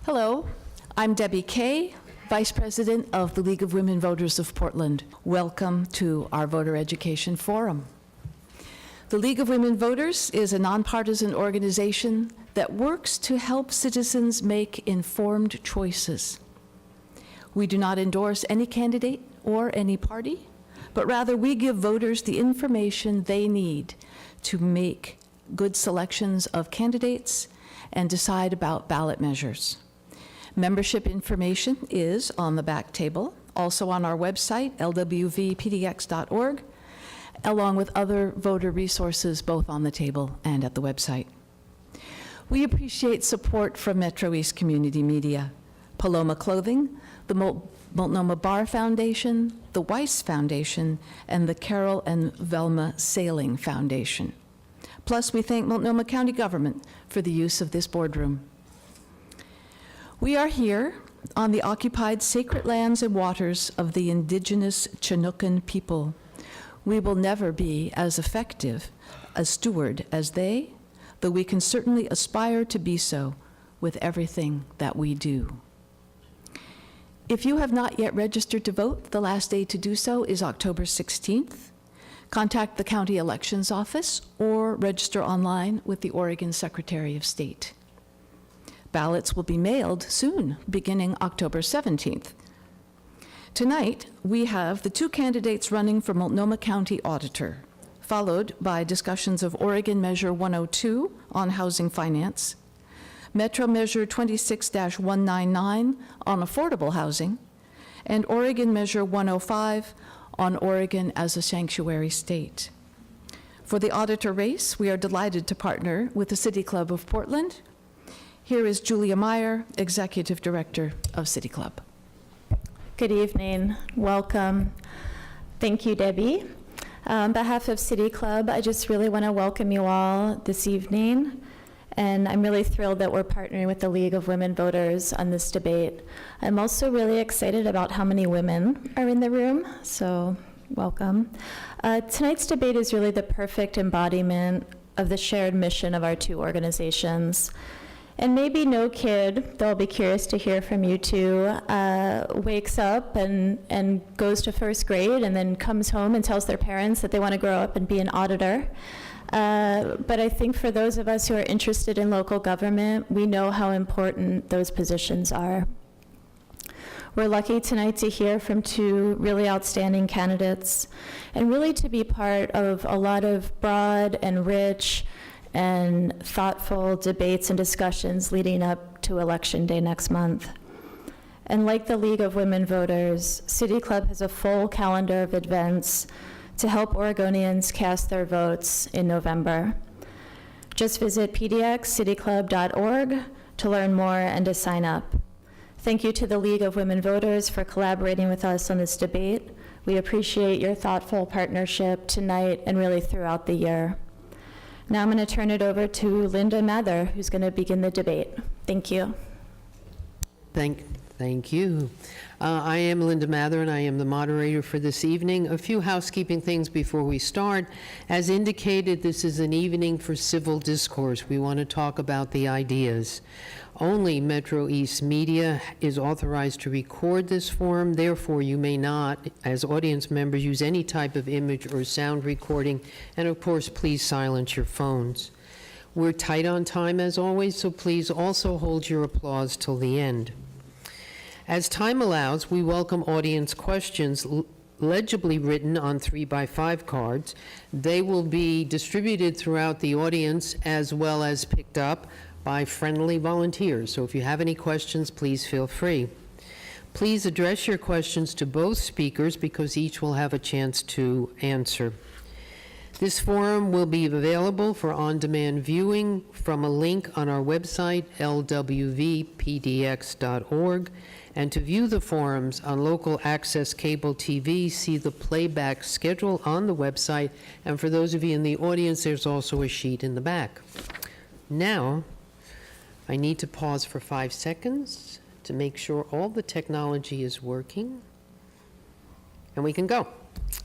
Hello, I'm Debbie Kay, Vice President of the League of Women Voters of Portland. Welcome to our Voter Education Forum. The League of Women Voters is a nonpartisan organization that works to help citizens make informed choices. We do not endorse any candidate or any party, but rather we give voters the information they need to make good selections of candidates and decide about ballot measures. Membership information is on the back table, also on our website, lwvpdx.org, along with other voter resources both on the table and at the website. We appreciate support from Metro East Community Media, Paloma Clothing, the Multnomah Bar Foundation, the Weiss Foundation, and the Carol and Velma Sailing Foundation. Plus, we thank Multnomah County Government for the use of this boardroom. We are here on the occupied sacred lands and waters of the indigenous Chinookan people. We will never be as effective a steward as they, though we can certainly aspire to be so with everything that we do. If you have not yet registered to vote, the last day to do so is October 16th. Contact the County Elections Office or register online with the Oregon Secretary of State. Ballots will be mailed soon, beginning October 17th. Tonight, we have the two candidates running for Multnomah County Auditor, followed by discussions of Oregon Measure 102 on housing finance, Metro Measure 26-199 on affordable housing, and Oregon Measure 105 on Oregon as a sanctuary state. For the auditor race, we are delighted to partner with the City Club of Portland. Here is Julia Meyer, Executive Director of City Club. Good evening. Welcome. Thank you, Debbie. On behalf of City Club, I just really want to welcome you all this evening. And I'm really thrilled that we're partnering with the League of Women Voters on this debate. I'm also really excited about how many women are in the room, so welcome. Tonight's debate is really the perfect embodiment of the shared mission of our two organizations. And maybe no kid, though I'll be curious to hear from you two, wakes up and goes to first grade and then comes home and tells their parents that they want to grow up and be an auditor. But I think for those of us who are interested in local government, we know how important those positions are. We're lucky tonight to hear from two really outstanding candidates and really to be part of a lot of broad and rich and thoughtful debates and discussions leading up to Election Day next month. And like the League of Women Voters, City Club has a full calendar of events to help Oregonians cast their votes in November. Just visit pdxcityclub.org to learn more and to sign up. Thank you to the League of Women Voters for collaborating with us on this debate. We appreciate your thoughtful partnership tonight and really throughout the year. Now I'm going to turn it over to Linda Mather, who's going to begin the debate. Thank you. Thank you. I am Linda Mather, and I am the moderator for this evening. A few housekeeping things before we start. As indicated, this is an evening for civil discourse. We want to talk about the ideas. Only Metro East Media is authorized to record this forum. Therefore, you may not, as audience members, use any type of image or sound recording. And of course, please silence your phones. We're tight on time as always, so please also hold your applause till the end. As time allows, we welcome audience questions legibly written on 3x5 cards. They will be distributed throughout the audience as well as picked up by friendly volunteers. So if you have any questions, please feel free. Please address your questions to both speakers because each will have a chance to answer. This forum will be available for on-demand viewing from a link on our website, lwvpdx.org. And to view the forums on local access cable TV, see the playback schedule on the website. And for those of you in the audience, there's also a sheet in the back. Now, I need to pause for 5 seconds to make sure all the technology is working. And we can go.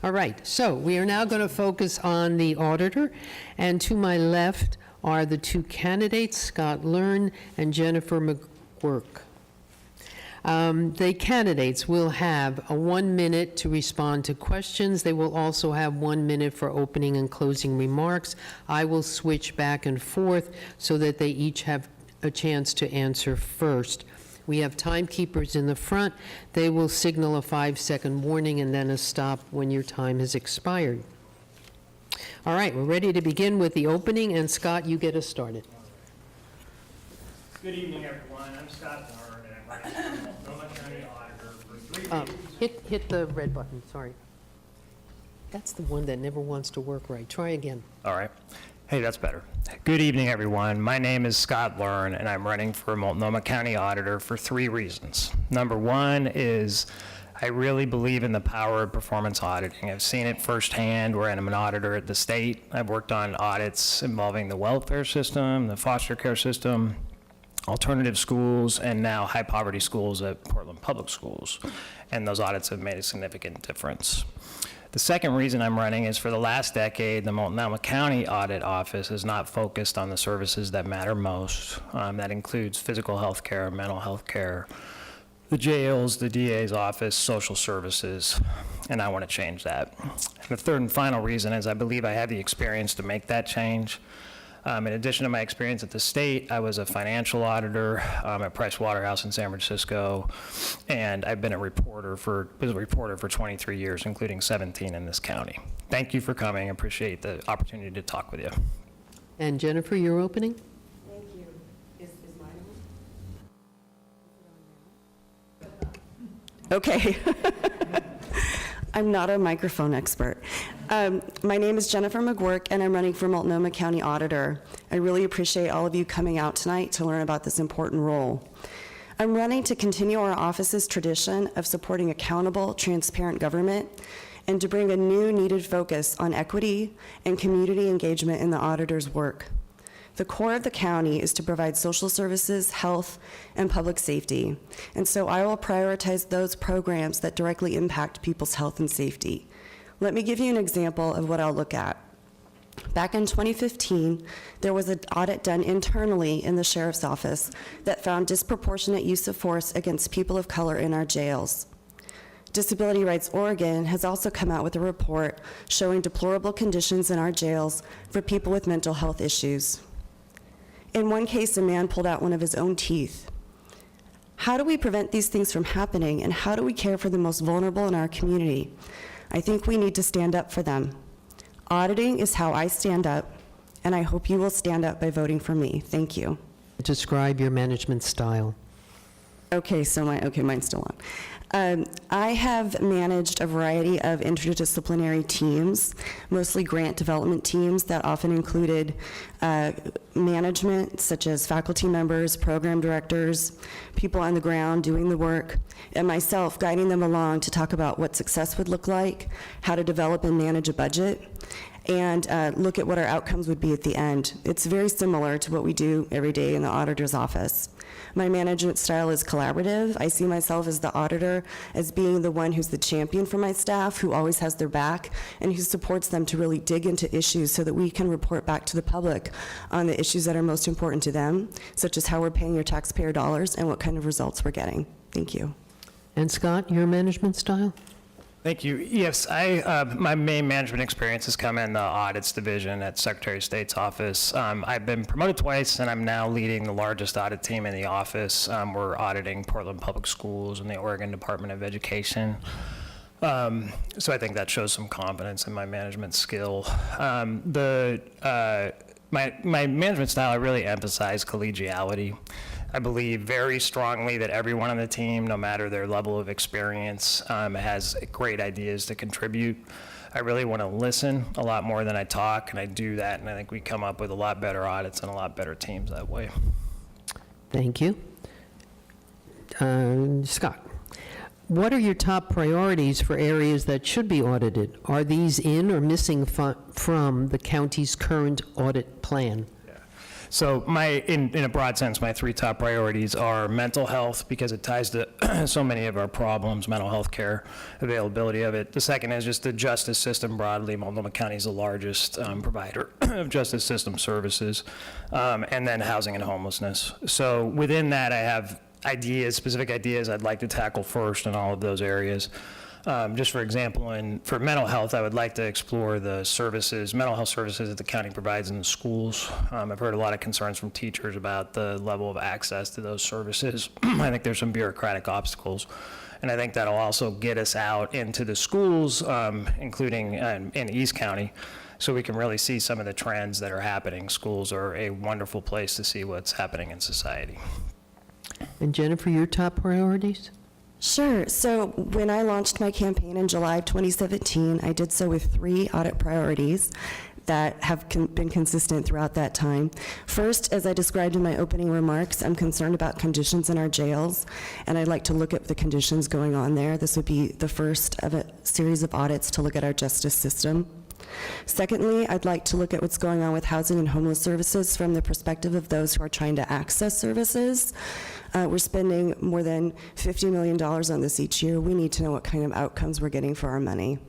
All right, so we are now going to focus on the auditor. And to my left are the two candidates, Scott Learn and Jennifer McGurk. The candidates will have a 1 minute to respond to questions. They will also have 1 minute for opening and closing remarks. I will switch back and forth so that they each have a chance to answer first. We have timekeepers in the front. They will signal a 5-second warning and then a stop when your time has expired. All right, we're ready to begin with the opening, and Scott, you get us started. Good evening, everyone. I'm Scott Byrne, and I'm running for Multnomah County Auditor for 3 reasons. Hit the red button, sorry. That's the one that never wants to work right. Try again. All right. Hey, that's better. Good evening, everyone. My name is Scott Byrne, and I'm running for Multnomah County Auditor for 3 reasons. Number one is I really believe in the power of performance auditing. I've seen it firsthand where I'm an auditor at the state. I've worked on audits involving the welfare system, the foster care system, alternative schools, and now high poverty schools at Portland Public Schools. And those audits have made a significant difference. The second reason I'm running is for the last decade, the Multnomah County Audit Office is not focused on the services that matter most. That includes physical health care, mental health care, the jails, the DA's office, social services, and I want to change that. And the third and final reason is I believe I have the experience to make that change. In addition to my experience at the state, I was a financial auditor at Price Waterhouse in San Francisco, and I've been was a reporter for 23 years, including 17 in this county. Thank you for coming. I appreciate the opportunity to talk with you. And Jennifer, your opening? Thank you. Is mine on? Okay. I'm not a microphone expert. My name is Jennifer McGuirk, and I'm running for Multnomah County Auditor. I really appreciate all of you coming out tonight to learn about this important role. I'm running to continue our office's tradition of supporting accountable, transparent government and to bring a new needed focus on equity and community engagement in the auditor's work. The core of the county is to provide social services, health, and public safety, and so I will prioritize those programs that directly impact people's health and safety. Let me give you an example of what I'll look at. Back in 2015, there was an audit done internally in the sheriff's office that found disproportionate use of force against people of color in our jails. Disability Rights Oregon has also come out with a report showing deplorable conditions in our jails for people with mental health issues. In one case, a man pulled out one of his own teeth. How do we prevent these things from happening, and how do we care for the most vulnerable in our community? I think we need to stand up for them. Auditing is how I stand up, and I hope you will stand up by voting for me. Thank you. Describe your management style. Okay, so mine's still on. I have managed a variety of interdisciplinary teams, mostly grant development teams that often included management, such as faculty members, program directors, people on the ground doing the work, and myself guiding them along to talk about what success would look like, how to develop and manage a budget, and look at what our outcomes would be at the end. It's very similar to what we do every day in the auditor's office. My management style is collaborative. I see myself as the auditor as being the one who's the champion for my staff, who always has their back, and who supports them to really dig into issues so that we can report back to the public on the issues that are most important to them, such as how we're paying your taxpayer dollars and what kind of results we're getting. Thank you. And Scott, your management style? Thank you. Yes, my main management experience has come in the audits division at Secretary of State's office. I've been promoted twice, and I'm now leading the largest audit team in the office. We're auditing Portland Public Schools and the Oregon Department of Education. So I think that shows some confidence in my management skill. My management style, I really emphasize collegiality. I believe very strongly that everyone on the team, no matter their level of experience, has great ideas to contribute. I really want to listen a lot more than I talk, and I do that, and I think we come up with a lot better audits and a lot better teams that way. Thank you. Scott, what are your top priorities for areas that should be audited? Are these in or missing from the county's current audit plan? So in a broad sense, my 3 top priorities are mental health, because it ties to so many of our problems, mental health care, availability of it. The second is just the justice system broadly. Multnomah County is the largest provider of justice system services, and then housing and homelessness. So within that, I have specific ideas I'd like to tackle first in all of those areas. Just for example, for mental health, I would like to explore the mental health services that the county provides in the schools. I've heard a lot of concerns from teachers about the level of access to those services. I think there's some bureaucratic obstacles. And I think that'll also get us out into the schools, including in East County, so we can really see some of the trends that are happening. Schools are a wonderful place to see what's happening in society. And Jennifer, your top priorities? Sure. So when I launched my campaign in July of 2017, I did so with 3 audit priorities that have been consistent throughout that time. First, as I described in my opening remarks, I'm concerned about conditions in our jails, and I'd like to look at the conditions going on there. This would be the first of a series of audits to look at our justice system. Secondly, I'd like to look at what's going on with housing and homeless services from the perspective of those who are trying to access services. We're spending more than $50 million on this each year. We need to know what kind of outcomes we're getting for our money.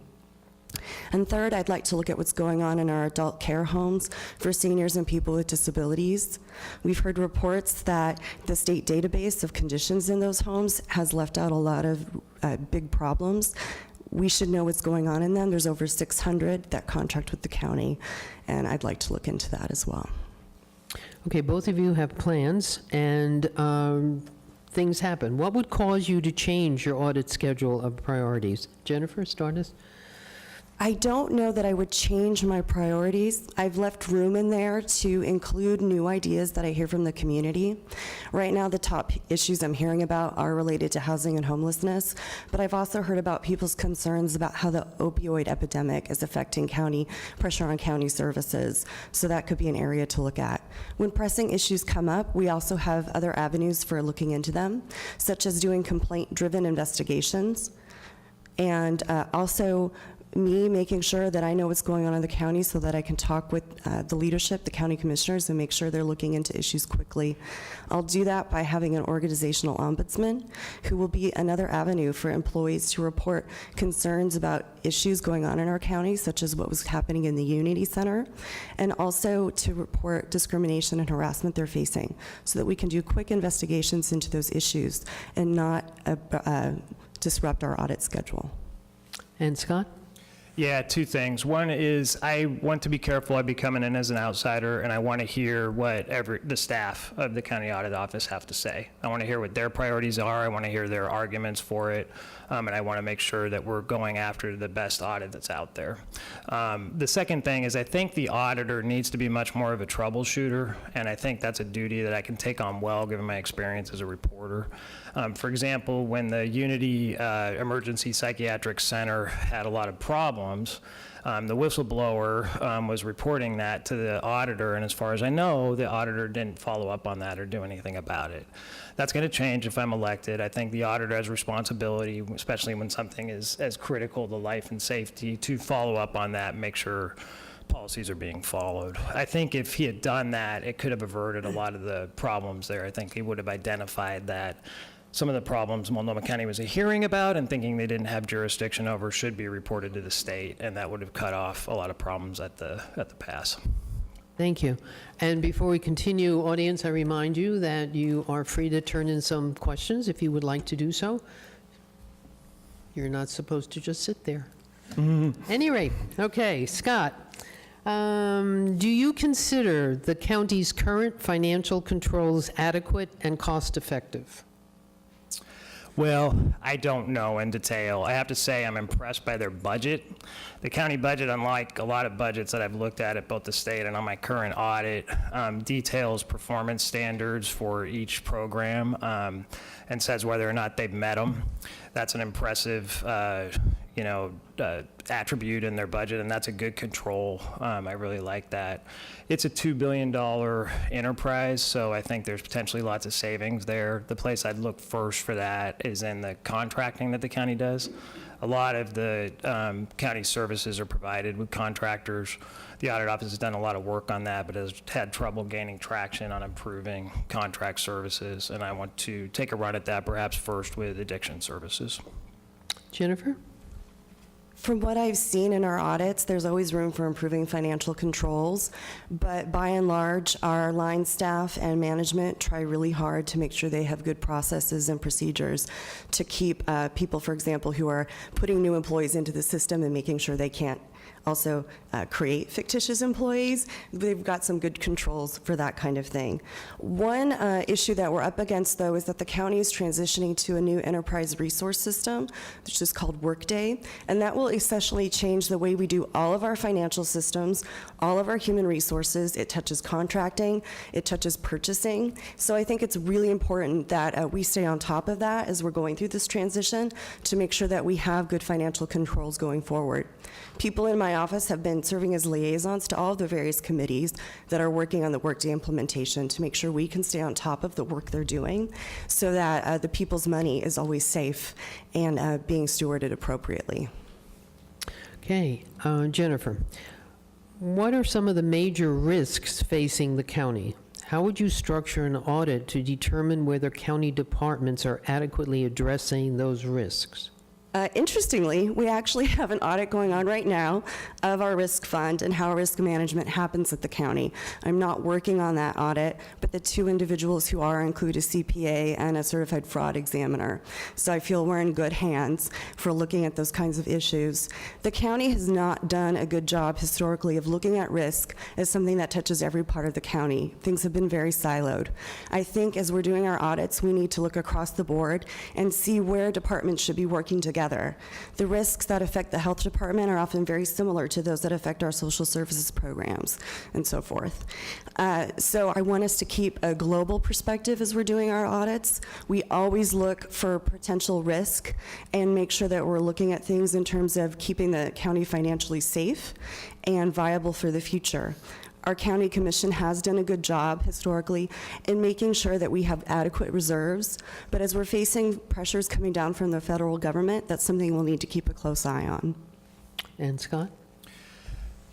And third, I'd like to look at what's going on in our adult care homes for seniors and people with disabilities. We've heard reports that the state database of conditions in those homes has left out a lot of big problems. We should know what's going on in them. There's over 600 that contract with the county, and I'd like to look into that as well. Okay, both of you have plans, and things happen. What would cause you to change your audit schedule of priorities? Jennifer, start us. I don't know that I would change my priorities. I've left room in there to include new ideas that I hear from the community. Right now, the top issues I'm hearing about are related to housing and homelessness, but I've also heard about people's concerns about how the opioid epidemic is affecting pressure on county services, so that could be an area to look at. When pressing issues come up, we also have other avenues for looking into them, such as doing complaint-driven investigations, and also me making sure that I know what's going on in the county so that I can talk with the leadership, the county commissioners, and make sure they're looking into issues quickly. I'll do that by having an organizational ombudsman who will be another avenue for employees to report concerns about issues going on in our county, such as what was happening in the Unity Center, and also to report discrimination and harassment they're facing so that we can do quick investigations into those issues and not disrupt our audit schedule. And Scott? Yeah, 2 things. One is I want to be careful. I'd be coming in as an outsider, and I want to hear what the staff of the county audit office have to say. I want to hear what their priorities are. I want to hear their arguments for it, and I want to make sure that we're going after the best audit that's out there. The second thing is I think the auditor needs to be much more of a troubleshooter, and I think that's a duty that I can take on well, given my experience as a reporter. For example, when the Unity Emergency Psychiatric Center had a lot of problems, the whistleblower was reporting that to the auditor, and as far as I know, the auditor didn't follow up on that or do anything about it. That's going to change if I'm elected. I think the auditor has responsibility, especially when something is as critical to life and safety, to follow up on that and make sure policies are being followed. I think if he had done that, it could have averted a lot of the problems there. I think he would have identified that some of the problems Multnomah County was hearing about and thinking they didn't have jurisdiction over should be reported to the state, and that would have cut off a lot of problems at the pass. Thank you. And before we continue, audience, I remind you that you are free to turn in some questions if you would like to do so. You're not supposed to just sit there. Any rate, okay, Scott, do you consider the county's current financial controls adequate and cost-effective? Well, I don't know in detail. I have to say I'm impressed by their budget. The county budget, unlike a lot of budgets that I've looked at both the state and on my current audit, details performance standards for each program and says whether or not they've met them. That's an impressive attribute in their budget, and that's a good control. I really like that. It's a $2 billion enterprise, so I think there's potentially lots of savings there. The place I'd look first for that is in the contracting that the county does. A lot of the county services are provided with contractors. The audit office has done a lot of work on that, but has had trouble gaining traction on improving contract services, and I want to take a run at that perhaps first with addiction services. Jennifer? From what I've seen in our audits, there's always room for improving financial controls, but by and large, our line staff and management try really hard to make sure they have good processes and procedures to keep people, for example, who are putting new employees into the system and making sure they can't also create fictitious employees. They've got some good controls for that kind of thing. One issue that we're up against, though, is that the county is transitioning to a new enterprise resource system, which is called Workday, and that will essentially change the way we do all of our financial systems, all of our human resources. It touches contracting, it touches purchasing. So I think it's really important that we stay on top of that as we're going through this transition to make sure that we have good financial controls going forward. People in my office have been serving as liaisons to all of the various committees that are working on the Workday implementation to make sure we can stay on top of the work they're doing so that the people's money is always safe and being stewarded appropriately. Okay, Jennifer, what are some of the major risks facing the county? How would you structure an audit to determine whether county departments are adequately addressing those risks? Interestingly, we actually have an audit going on right now of our risk fund and how risk management happens at the county. I'm not working on that audit, but the two individuals who are include a CPA and a certified fraud examiner. So I feel we're in good hands for looking at those kinds of issues. The county has not done a good job historically of looking at risk as something that touches every part of the county. Things have been very siloed. I think as we're doing our audits, we need to look across the board and see where departments should be working together. The risks that affect the health department are often very similar to those that affect our social services programs and so forth. So I want us to keep a global perspective as we're doing our audits. We always look for potential risk and make sure that we're looking at things in terms of keeping the county financially safe and viable for the future. Our county commission has done a good job historically in making sure that we have adequate reserves, but as we're facing pressures coming down from the federal government, that's something we'll need to keep a close eye on. And Scott?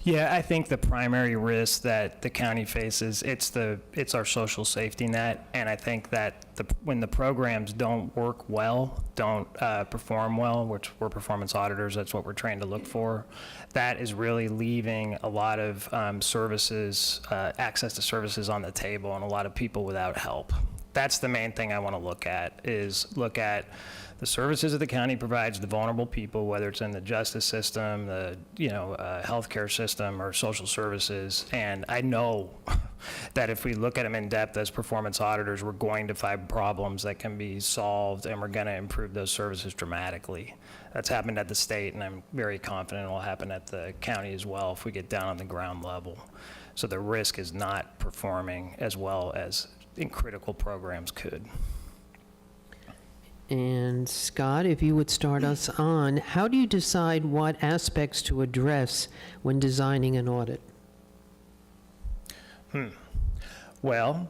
Yeah, I think the primary risk that the county faces, it's our social safety net, and I think that when the programs don't work well, don't perform well, which we're performance auditors, that's what we're trained to look for, that is really leaving a lot of services, access to services on the table, and a lot of people without help. That's the main thing I want to look at, is look at the services that the county provides to vulnerable people, whether it's in the justice system, the healthcare system, or social services. And I know that if we look at them in depth as performance auditors, we're going to find problems that can be solved, and we're going to improve those services dramatically. That's happened at the state, and I'm very confident it will happen at the county as well if we get down on the ground level. So the risk is not performing as well as in critical programs could. And Scott, if you would start us on, how do you decide what aspects to address when designing an audit? Well,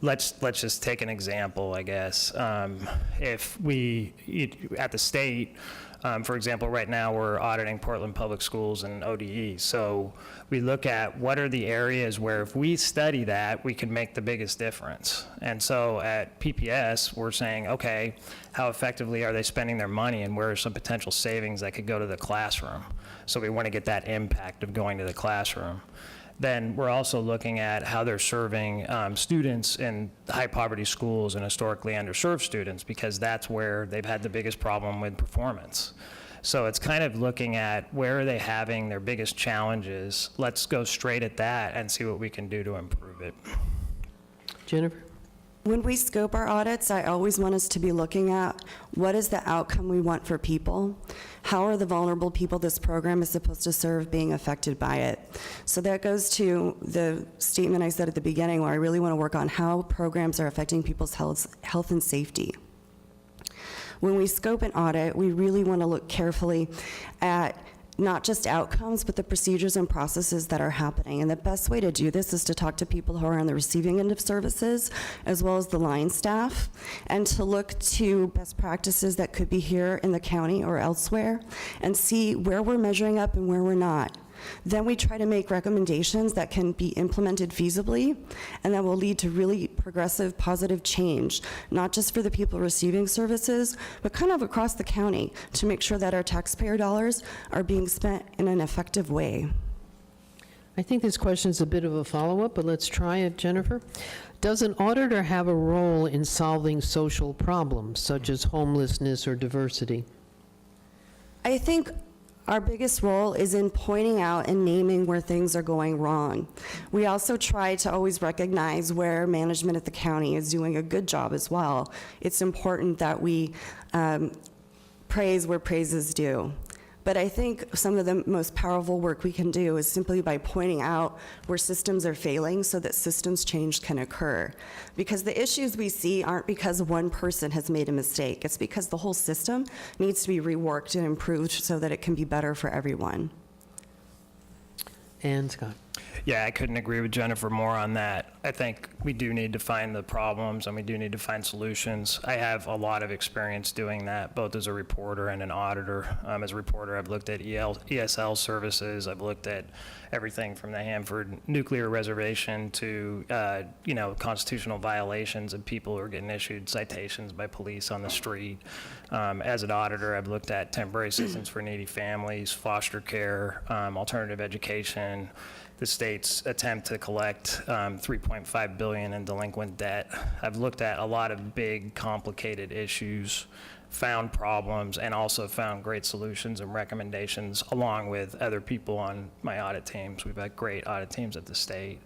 let's just take an example, I guess. If at the state, for example, right now we're auditing Portland Public Schools and ODE. So we look at what are the areas where if we study that, we can make the biggest difference. And so at PPS, we're saying, okay, how effectively are they spending their money, and where are some potential savings that could go to the classroom? So we want to get that impact of going to the classroom. Then we're also looking at how they're serving students in high poverty schools and historically underserved students, because that's where they've had the biggest problem with performance. So it's kind of looking at where are they having their biggest challenges. Let's go straight at that and see what we can do to improve it. Jennifer? When we scope our audits, I always want us to be looking at what is the outcome we want for people? How are the vulnerable people this program is supposed to serve being affected by it? So that goes to the statement I said at the beginning, where I really want to work on how programs are affecting people's health and safety. When we scope an audit, we really want to look carefully at not just outcomes, but the procedures and processes that are happening. And the best way to do this is to talk to people who are on the receiving end of services, as well as the line staff, and to look to best practices that could be here in the county or elsewhere, and see where we're measuring up and where we're not. Then we try to make recommendations that can be implemented feasibly and that will lead to really progressive, positive change, not just for the people receiving services, but kind of across the county to make sure that our taxpayer dollars are being spent in an effective way. I think this question is a bit of a follow-up, but let's try it, Jennifer. Does an auditor have a role in solving social problems, such as homelessness or diversity? I think our biggest role is in pointing out and naming where things are going wrong. We also try to always recognize where management at the county is doing a good job as well. It's important that we praise where praise is due. But I think some of the most powerful work we can do is simply by pointing out where systems are failing so that systems change can occur. Because the issues we see aren't because one person has made a mistake. It's because the whole system needs to be reworked and improved so that it can be better for everyone. And Scott? Yeah, I couldn't agree with Jennifer more on that. I think we do need to find the problems and we do need to find solutions. I have a lot of experience doing that, both as a reporter and an auditor. As a reporter, I've looked at ESL services. I've looked at everything from the Hanford nuclear reservation to, constitutional violations of people who are getting issued citations by police on the street. As an auditor, I've looked at temporary assistance for needy families, foster care, alternative education, the state's attempt to collect $3.5 billion in delinquent debt. I've looked at a lot of big, complicated issues, found problems, and also found great solutions and recommendations along with other people on my audit teams. We've had great audit teams at the state.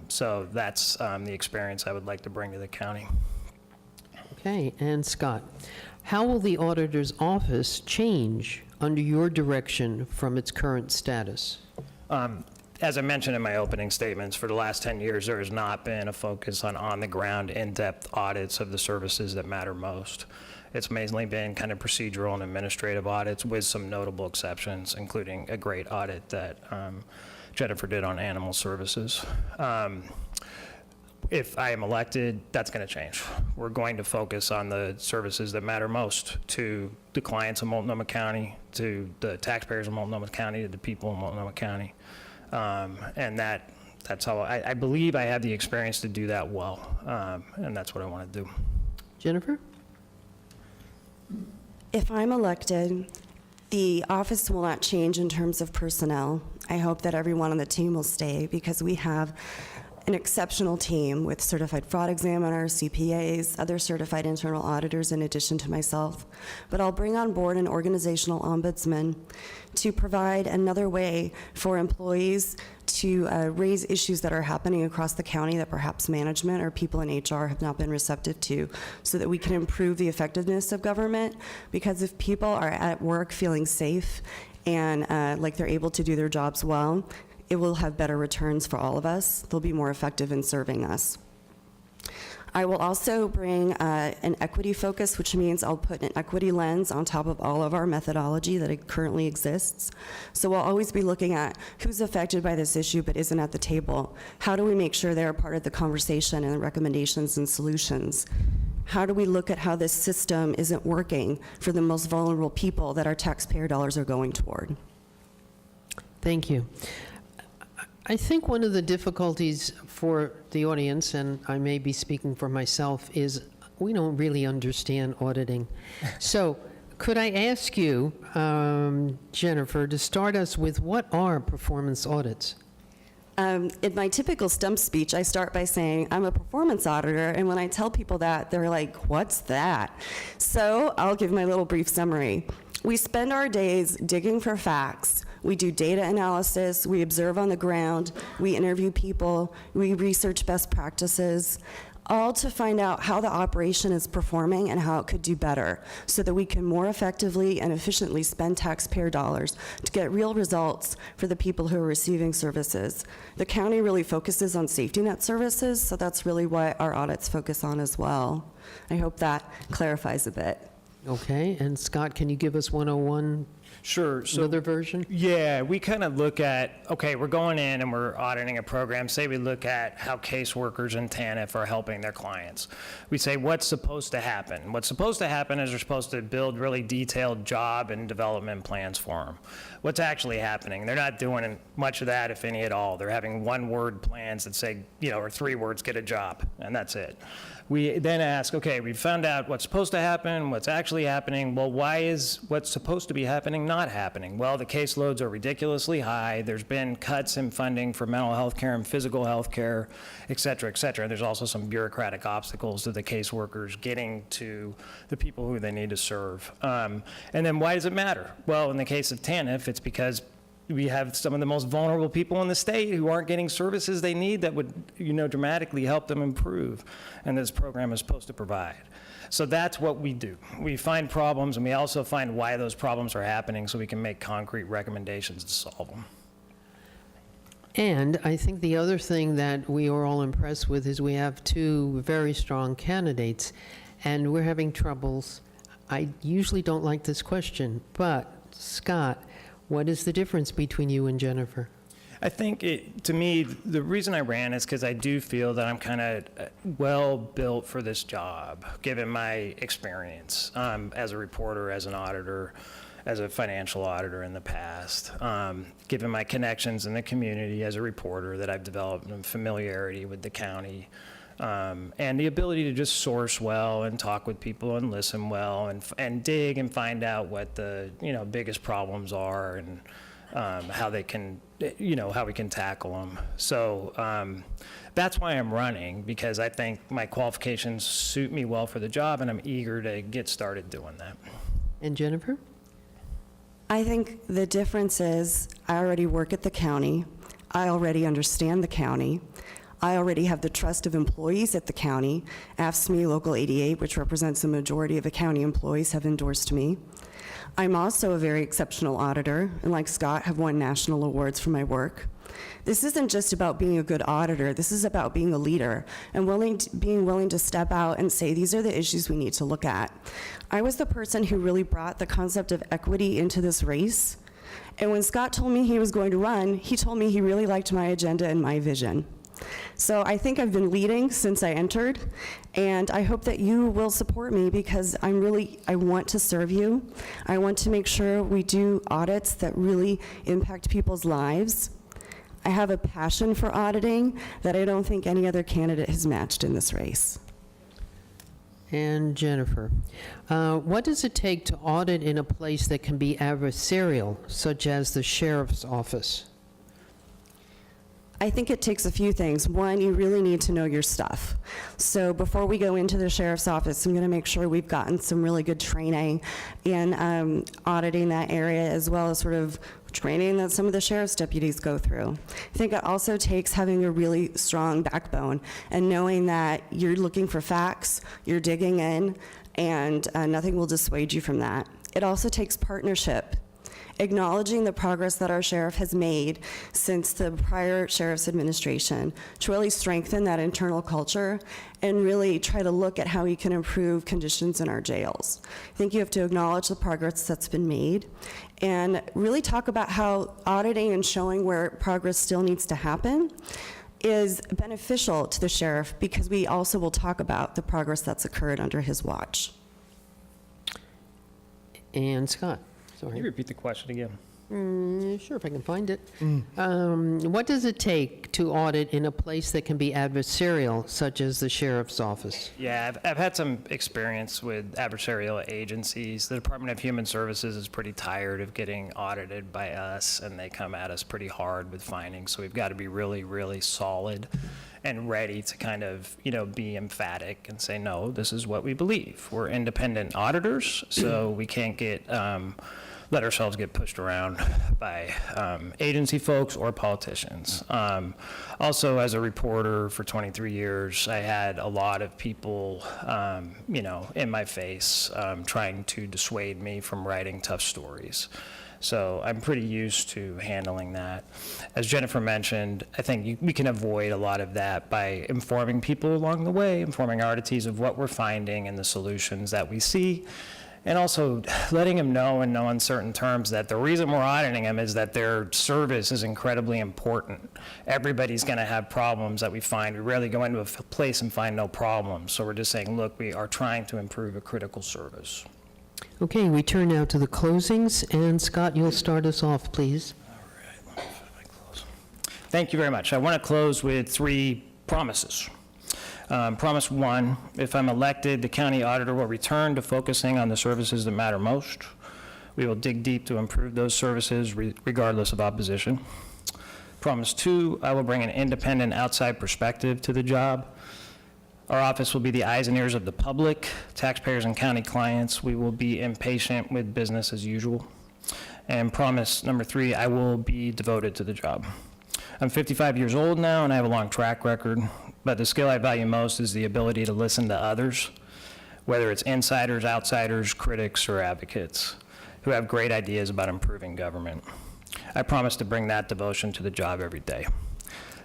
So that's the experience I would like to bring to the county. Okay, and Scott, how will the auditor's office change under your direction from its current status? As I mentioned in my opening statements, for the last 10 years, there has not been a focus on the ground, in-depth audits of the services that matter most. It's mainly been kind of procedural and administrative audits with some notable exceptions, including a great audit that Jennifer did on animal services. If I am elected, that's going to change. We're going to focus on the services that matter most to the clients of Multnomah County, to the taxpayers of Multnomah County, to the people of Multnomah County. And that's how I believe I have the experience to do that well, and that's what I want to do. Jennifer? If I'm elected, the office will not change in terms of personnel. I hope that everyone on the team will stay because we have an exceptional team with certified fraud examiners, CPAs, other certified internal auditors in addition to myself. But I'll bring on board an organizational ombudsman to provide another way for employees to raise issues that are happening across the county that perhaps management or people in HR have not been receptive to, so that we can improve the effectiveness of government. Because if people are at work feeling safe and like they're able to do their jobs well, it will have better returns for all of us. They'll be more effective in serving us. I will also bring an equity focus, which means I'll put an equity lens on top of all of our methodology that currently exists. So we'll always be looking at who's affected by this issue but isn't at the table. How do we make sure they're part of the conversation and the recommendations and solutions? How do we look at how this system isn't working for the most vulnerable people that our taxpayer dollars are going toward? Thank you. I think one of the difficulties for the audience, and I may be speaking for myself, is we don't really understand auditing. So could I ask you, Jennifer, to start us with what are performance audits? In my typical stump speech, I start by saying, I'm a performance auditor, and when I tell people that, they're like, what's that? So I'll give my little brief summary. We spend our days digging for facts. We do data analysis, we observe on the ground, we interview people, we research best practices, all to find out how the operation is performing and how it could do better, so that we can more effectively and efficiently spend taxpayer dollars to get real results for the people who are receiving services. The county really focuses on safety net services, so that's really what our audits focus on as well. I hope that clarifies a bit. Okay, and Scott, can you give us 101? Sure. So Another version? yeah, we kind of look at, okay, we're going in and we're auditing a program. Say we look at how caseworkers in TANF are helping their clients. We say, what's supposed to happen? What's supposed to happen is they're supposed to build really detailed job and development plans for them. What's actually happening? They're not doing much of that, if any at all. They're having one-word plans that say, or 3 words, get a job, and that's it. We then ask, okay, we found out what's supposed to happen, what's actually happening. Well, why is what's supposed to be happening not happening? Well, the caseloads are ridiculously high. There's been cuts in funding for mental health care and physical health care, et cetera, et cetera. There's also some bureaucratic obstacles to the caseworkers getting to the people who they need to serve. And then why does it matter? Well, in the case of TANF, it's because we have some of the most vulnerable people in the state who aren't getting services they need that would, dramatically help them improve, and this program is supposed to provide. So that's what we do. We find problems, and we also find why those problems are happening so we can make concrete recommendations to solve them. And I think the other thing that we are all impressed with is we have 2 very strong candidates, and we're having troubles. I usually don't like this question, but Scott, what is the difference between you and Jennifer? I think to me, the reason I ran is because I do feel that I'm kind of well built for this job, given my experience as a reporter, as an auditor, as a financial auditor in the past, given my connections in the community as a reporter that I've developed and familiarity with the county, and the ability to just source well and talk with people and listen well and dig and find out what the biggest problems are and how they can how we can tackle them. So that's why I'm running, because I think my qualifications suit me well for the job, and I'm eager to get started doing that. And Jennifer? I think the difference is I already work at the county. I already understand the county. I already have the trust of employees at the county. AFSCME Local 88, which represents the majority of the county employees, have endorsed me. I'm also a very exceptional auditor, and like Scott, have won national awards for my work. This isn't just about being a good auditor. This is about being a leader and being willing to step out and say, these are the issues we need to look at. I was the person who really brought the concept of equity into this race. And when Scott told me he was going to run, he told me he really liked my agenda and my vision. So I think I've been leading since I entered, and I hope that you will support me, because I want to serve you. I want to make sure we do audits that really impact people's lives. I have a passion for auditing that I don't think any other candidate has matched in this race. And Jennifer, what does it take to audit in a place that can be adversarial, such as the sheriff's office? I think it takes a few things. One, you really need to know your stuff. So before we go into the sheriff's office, I'm going to make sure we've gotten some really good training in auditing that area, as well as sort of training that some of the sheriff's deputies go through. I think it also takes having a really strong backbone and knowing that you're looking for facts, you're digging in, and nothing will dissuade you from that. It also takes partnership. Acknowledging the progress that our sheriff has made since the prior sheriff's administration to really strengthen that internal culture and really try to look at how we can improve conditions in our jails. I think you have to acknowledge the progress that's been made and really talk about how auditing and showing where progress still needs to happen is beneficial to the sheriff, because we also will talk about the progress that's occurred under his watch. And Scott? Can you repeat the question again? Sure, if I can find it. What does it take to audit in a place that can be adversarial, such as the sheriff's office? Yeah, I've had some experience with adversarial agencies. The Department of Human Services is pretty tired of getting audited by us, and they come at us pretty hard with findings. So we've got to be really, really solid and ready to kind of, be emphatic and say, no, this is what we believe. We're independent auditors, so we can't let ourselves get pushed around by agency folks or politicians. Also, as a reporter for 23 years, I had a lot of people, in my face trying to dissuade me from writing tough stories. So I'm pretty used to handling that. As Jennifer mentioned, I think we can avoid a lot of that by informing people along the way, informing our entities of what we're finding and the solutions that we see, And also letting them know in no uncertain terms that the reason we're auditing them is that their service is incredibly important. Everybody's going to have problems that we find. We rarely go into a place and find no problems. So we're just saying, look, we are trying to improve a critical service. Okay, we turn now to the closings, and Scott, you'll start us off, please. Thank you very much. I want to close with 3 promises. Promise 1, if I'm elected, the county auditor will return to focusing on the services that matter most. We will dig deep to improve those services regardless of opposition. Promise 2, I will bring an independent outside perspective to the job. Our office will be the eyes and ears of the public, taxpayers and county clients. We will be impatient with business as usual. And promise number 3, I will be devoted to the job. I'm 55 years old now, and I have a long track record, but the skill I value most is the ability to listen to others, whether it's insiders, outsiders, critics, or advocates, who have great ideas about improving government. I promise to bring that devotion to the job every day.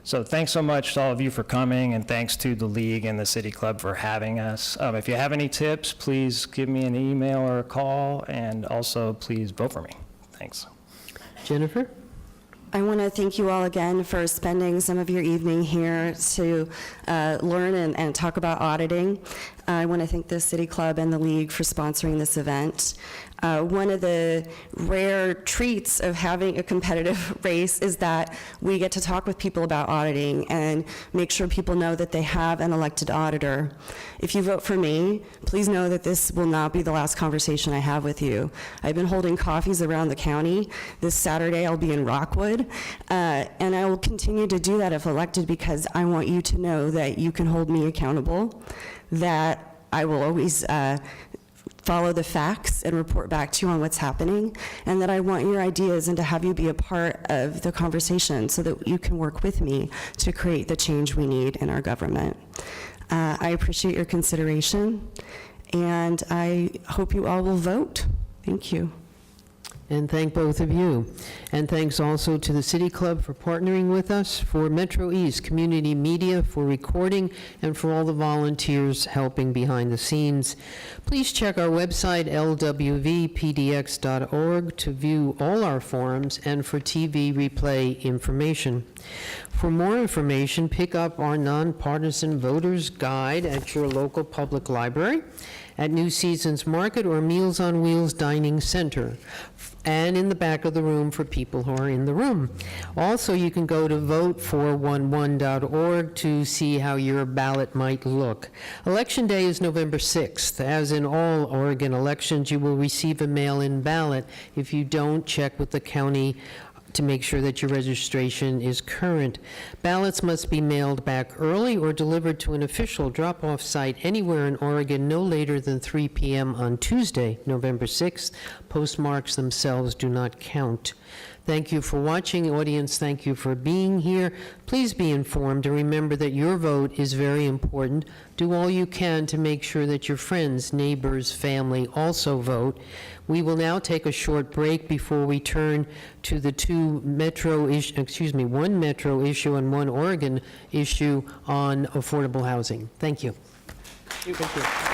So thanks so much to all of you for coming, and thanks to the League and the City Club for having us. If you have any tips, please give me an email or a call, and also please vote for me. Thanks. Jennifer? I want to thank you all again for spending some of your evening here to learn and talk about auditing. I want to thank the City Club and the League for sponsoring this event. One of the rare treats of having a competitive race is that we get to talk with people about auditing and make sure people know that they have an elected auditor. If you vote for me, please know that this will not be the last conversation I have with you. I've been holding coffees around the county. This Saturday I'll be in Rockwood, and I will continue to do that if elected, because I want you to know that you can hold me accountable, that I will always follow the facts and report back to you on what's happening, and that I want your ideas and to have you be a part of the conversation so that you can work with me to create the change we need in our government. I appreciate your consideration, and I hope you all will vote. Thank you. And thank both of you. And thanks also to the City Club for partnering with us, for Metro East Community Media for recording, and for all the volunteers helping behind the scenes. Please check our website, lwvpdx.org, to view all our forums and for TV replay information. For more information, pick up our nonpartisan voters guide at your local public library, at New Seasons Market or Meals on Wheels Dining Center, and in the back of the room for people who are in the room. Also, you can go to vote411.org to see how your ballot might look. Election Day is November 6th. As in all Oregon elections, you will receive a mail-in ballot. If you don't, check with the county to make sure that your registration is current. Ballots must be mailed back early or delivered to an official drop-off site anywhere in Oregon no later than 3 p.m. on Tuesday, November 6th. Postmarks themselves do not count. Thank you for watching, audience. Thank you for being here. Please be informed and remember that your vote is very important. Do all you can to make sure that your friends, neighbors, family also vote. We will now take a short break before we turn to the one Metro issue and one Oregon issue on affordable housing. Thank you. Thank you.